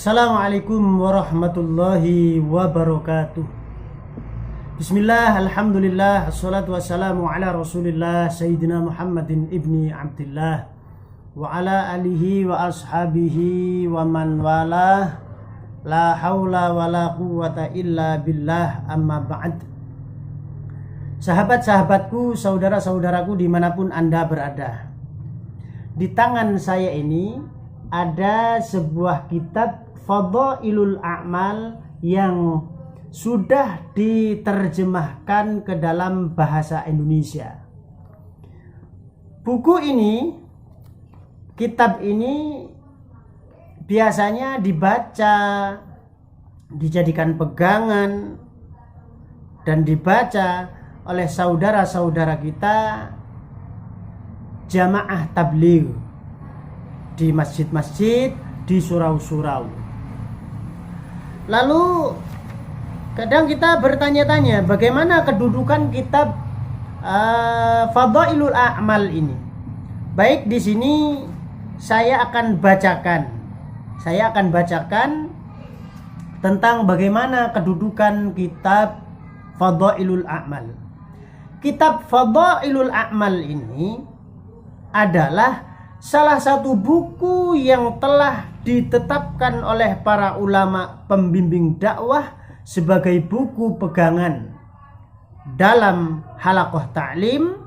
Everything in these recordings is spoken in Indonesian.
Assalamualaikum warahmatullahi wabarakatuh. Bismillah, alhamdulillah, assalatu wassalamu ala rasulillah Sayyidina Muhammadin ibni Abdillah wa ala alihi wa ashabihi wa man walah. La hawla wa la quwwata illa billah, amma ba'd. Sahabat-sahabatku, saudara-saudaraku dimanapun Anda berada, di tangan saya ini ada sebuah kitab Fadhailul A'mal yang sudah diterjemahkan ke dalam bahasa Indonesia. Buku ini, kitab ini biasanya dibaca, dijadikan pegangan dan dibaca oleh saudara-saudara kita jamaah tabligh di masjid-masjid, di surau-surau. Lalu kadang kita bertanya-tanya bagaimana kedudukan kitab Fadhailul A'mal ini. Baik, di sini saya akan bacakan tentang bagaimana kedudukan kitab Fadhailul A'mal. Kitab Fadhailul A'mal ini adalah salah satu buku yang telah ditetapkan oleh para ulama pembimbing dakwah sebagai buku pegangan dalam halaqah ta'lim,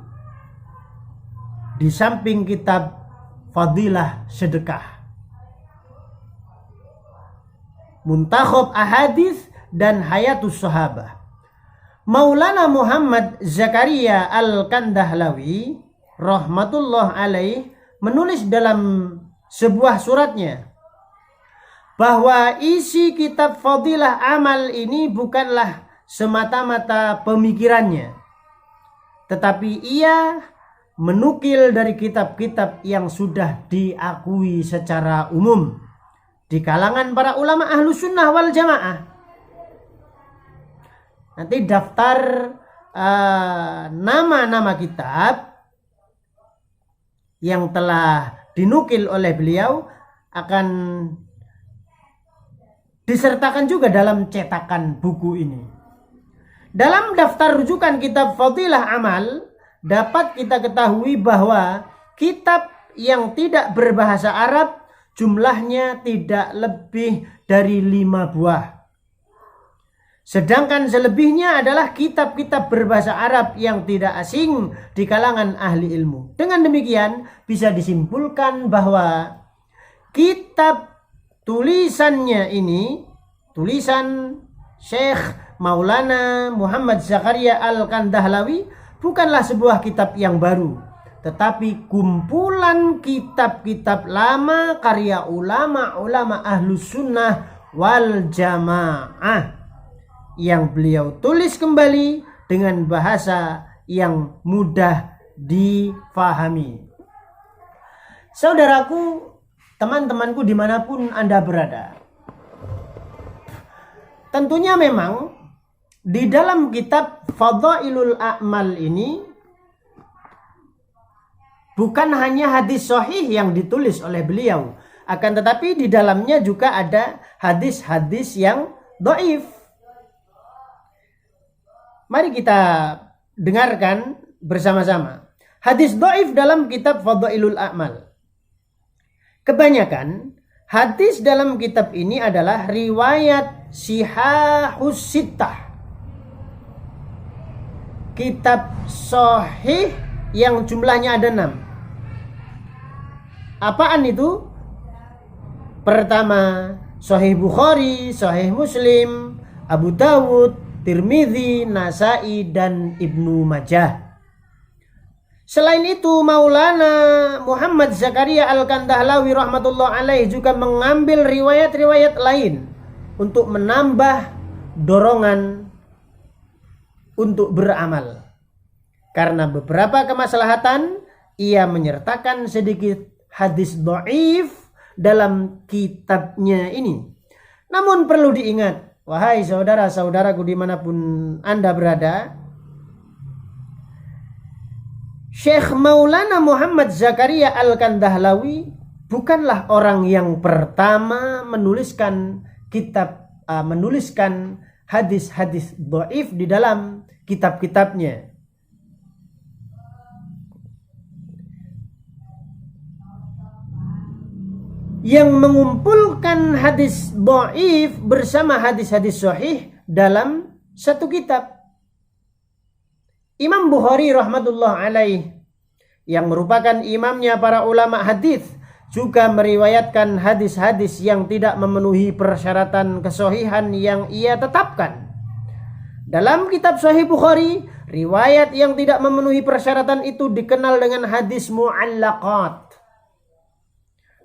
di samping kitab Fadilah Sedekah, Muntakhab Ahadits dan Hayatus Sahabah. Maulana Muhammad Zakaria Al-Kandahlawi rahmatullah alaih menulis dalam sebuah suratnya bahwa isi kitab Fadilah Amal ini bukanlah semata-mata pemikirannya, tetapi ia menukil dari kitab-kitab yang sudah diakui secara umum di kalangan para ulama Ahlus Sunnah wal Jamaah. Nanti daftar nama-nama kitab yang telah dinukil oleh beliau akan disertakan juga dalam cetakan buku ini. Dalam daftar rujukan kitab Fadilah Amal dapat kita ketahui bahwa kitab yang tidak berbahasa Arab jumlahnya tidak lebih dari 5 buah. Sedangkan selebihnya adalah kitab-kitab berbahasa Arab yang tidak asing di kalangan ahli ilmu. Dengan demikian bisa disimpulkan bahwa kitab tulisannya ini, tulisan Syekh Maulana Muhammad Zakaria Al-Kandahlawi, bukanlah sebuah kitab yang baru, tetapi kumpulan kitab-kitab lama karya ulama-ulama Ahlus Sunnah wal Jamaah yang beliau tulis kembali dengan bahasa yang mudah difahami. Saudaraku, teman-temanku dimanapun Anda berada, tentunya memang di dalam kitab Fadhailul A'mal ini bukan hanya hadis sahih yang ditulis oleh beliau, akan tetapi di dalamnya juga ada hadis-hadis yang dhaif. Mari kita dengarkan bersama-sama hadis dhaif dalam kitab Fadhailul A'mal. Kebanyakan hadis dalam kitab ini adalah riwayat Shihahus Sittah, kitab sahih yang jumlahnya ada 6. Apaan itu? Pertama, Sahih Bukhari, Sahih Muslim, Abu Dawud, Tirmidzi, Nasai, dan Ibnu Majah. Selain itu, Maulana Muhammad Zakaria Al-Kandahlawi rahmatullah alaih juga mengambil riwayat-riwayat lain untuk menambah dorongan untuk beramal. Karena beberapa kemaslahatan, ia menyertakan sedikit hadis dhaif dalam kitabnya ini. Namun perlu diingat, wahai saudara-saudaraku dimanapun Anda berada, Syekh Maulana Muhammad Zakaria Al-Kandahlawi bukanlah orang yang pertama menuliskan hadis-hadis dhaif di dalam kitab-kitabnya. Yang mengumpulkan hadis dhaif bersama hadis-hadis sahih dalam satu kitab. Imam Bukhari rahmatullah alaih yang merupakan imamnya para ulama hadis juga meriwayatkan hadis-hadis yang tidak memenuhi persyaratan kesahihan yang ia tetapkan. Dalam kitab Sahih Bukhari, riwayat yang tidak memenuhi persyaratan itu dikenal dengan hadis mu'allaqat.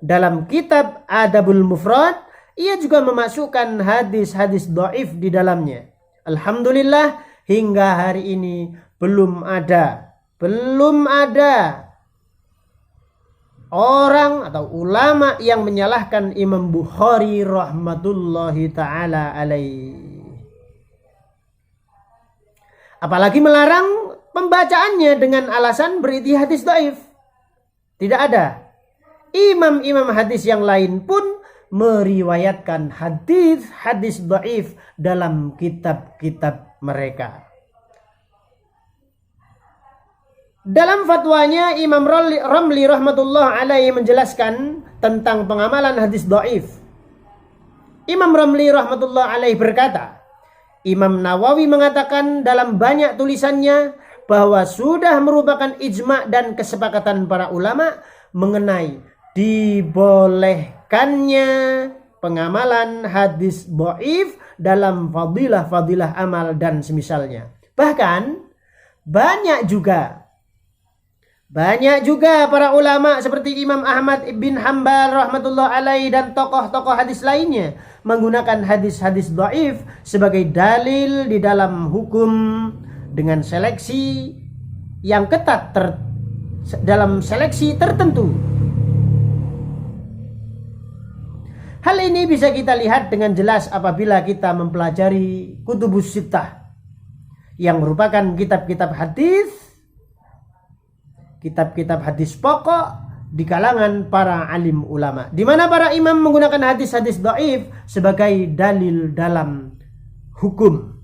Dalam kitab Adabul Mufrad, ia juga memasukkan hadis-hadis dhaif di dalamnya. Alhamdulillah, hingga hari ini belum ada orang atau ulama yang menyalahkan Imam Bukhari rahmatullahi ta'ala alaih. Apalagi melarang pembacaannya dengan alasan berisi hadis dhaif. Tidak ada. Imam-imam hadis yang lain pun meriwayatkan hadis-hadis dhaif dalam kitab-kitab mereka. Dalam fatwanya, Imam Ramli rahmatullah alaihi menjelaskan tentang pengamalan hadis dhaif. Imam Ramli rahmatullah alaihi berkata, Imam Nawawi mengatakan dalam banyak tulisannya bahwa sudah merupakan ijma' dan kesepakatan para ulama mengenai dibolehkannya pengamalan hadis dhaif dalam fadilah-fadilah amal dan semisalnya. Bahkan banyak juga para ulama seperti Imam Ahmad bin Hanbal rahmatullah alaihi dan tokoh-tokoh hadis lainnya menggunakan hadis-hadis dhaif sebagai dalil di dalam hukum dengan seleksi yang ketat dalam seleksi tertentu. Hal ini bisa kita lihat dengan jelas apabila kita mempelajari Kutubus Sittah yang merupakan kitab-kitab hadis pokok di kalangan para alim ulama, di mana para imam menggunakan hadis-hadis dhaif sebagai dalil dalam hukum.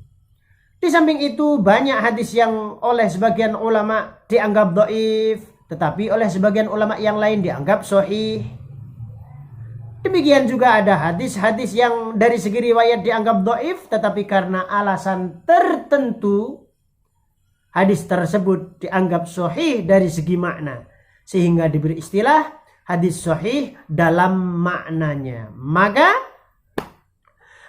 Di samping itu banyak hadis yang oleh sebagian ulama dianggap dhaif, tetapi oleh sebagian ulama yang lain dianggap sahih. Demikian juga ada hadis-hadis yang dari segi riwayat dianggap dhaif, tetapi karena alasan tertentu hadis tersebut dianggap sahih dari segi makna, sehingga diberi istilah hadis sahih dalam maknanya. Maka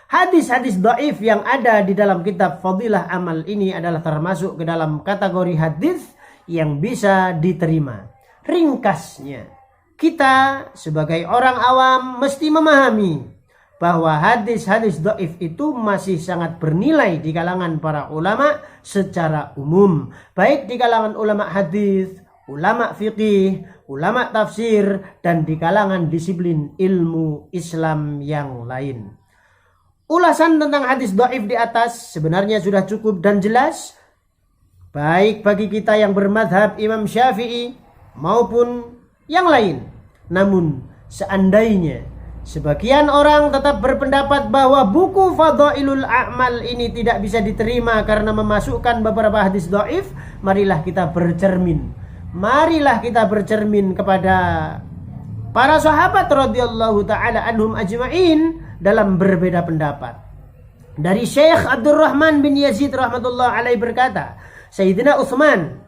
hadis-hadis dhaif yang ada di dalam kitab Fadilah Amal ini adalah termasuk ke dalam kategori hadis yang bisa diterima. Ringkasnya, kita sebagai orang awam mesti memahami bahwa hadis-hadis dhaif itu masih sangat bernilai di kalangan para ulama secara umum, baik di kalangan ulama hadis, ulama fiqih, ulama tafsir, dan di kalangan disiplin ilmu Islam yang lain. Ulasan tentang hadis dhaif di atas sebenarnya sudah cukup dan jelas, baik bagi kita yang bermadhab Imam Syafi'i maupun yang lain. Namun seandainya sebagian orang tetap berpendapat bahwa buku Fadhailul A'mal ini tidak bisa diterima karena memasukkan beberapa hadis dhaif, marilah kita bercermin kepada para sahabat radhiyallahu taala anhum ajma'in dalam berbeda pendapat. Dari Syekh Abdurrahman bin Yazid rahmatullah alaihi berkata, Sayyidina Utsman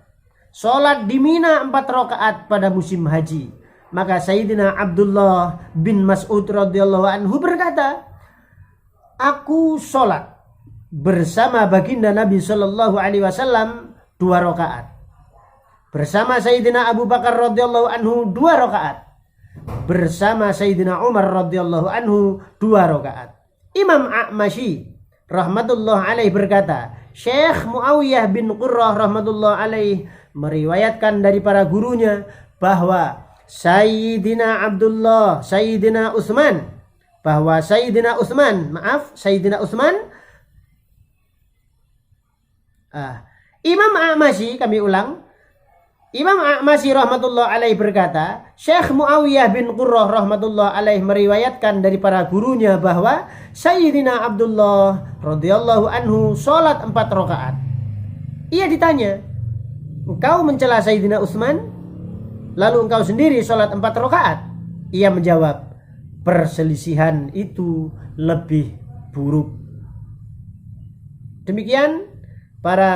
salat di Mina 4 rakaat pada musim haji. Maka Sayyidina Abdullah bin Mas'ud radhiyallahu anhu berkata, aku salat bersama baginda Nabi sallallahu alaihi wasallam 2 rakaat. Bersama Sayyidina Abu Bakar radhiyallahu anhu 2 rakaat. Bersama Sayyidina Umar radhiyallahu anhu 2 rakaat. Imam A'mashi rahmatullah alaihi berkata, Syekh Muawiyah bin Qurrah rahmatullah alaihi meriwayatkan dari para gurunya bahwa Sayyidina Utsman Imam A'mashi, kami ulang, Imam A'mashi rahmatullah alaih berkata, Syekh Muawiyah bin Qurrah rahmatullah alaih meriwayatkan dari para gurunya bahwa Sayyidina Abdullah radhiyallahu anhu sholat 4 rakaat. Ia ditanya, engkau mencela Sayyidina Utsman, lalu engkau sendiri sholat 4 rakaat? Ia menjawab, perselisihan itu lebih buruk. Demikian para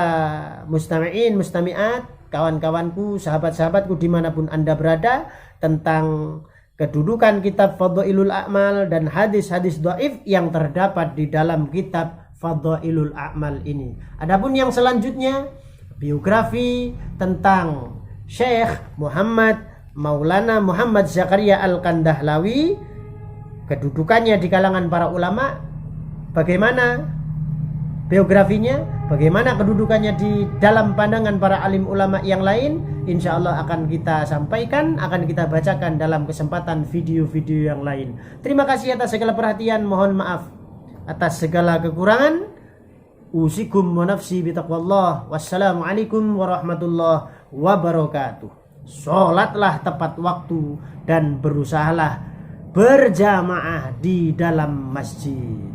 mustami'in, mustami'at, kawan-kawanku, sahabat-sahabatku dimanapun Anda berada, tentang kedudukan kitab Fadhailul A'mal dan hadis-hadis dhaif yang terdapat di dalam kitab Fadhailul A'mal ini. Adapun yang selanjutnya, biografi tentang Syekh Maulana Muhammad Zakaria Al-Kandahlawi, kedudukannya di kalangan para ulama, bagaimana biografinya, bagaimana kedudukannya di dalam pandangan para alim ulama yang lain, insya Allah akan kita sampaikan, akan kita bacakan dalam kesempatan video-video yang lain. Terima kasih atas segala perhatian, mohon maaf atas segala kekurangan. Usikum wa nafsi bitaqwallah. Wassalamualaikum warahmatullahi wabarakatuh. Sholatlah tepat waktu dan berusahalah berjamaah di dalam masjid.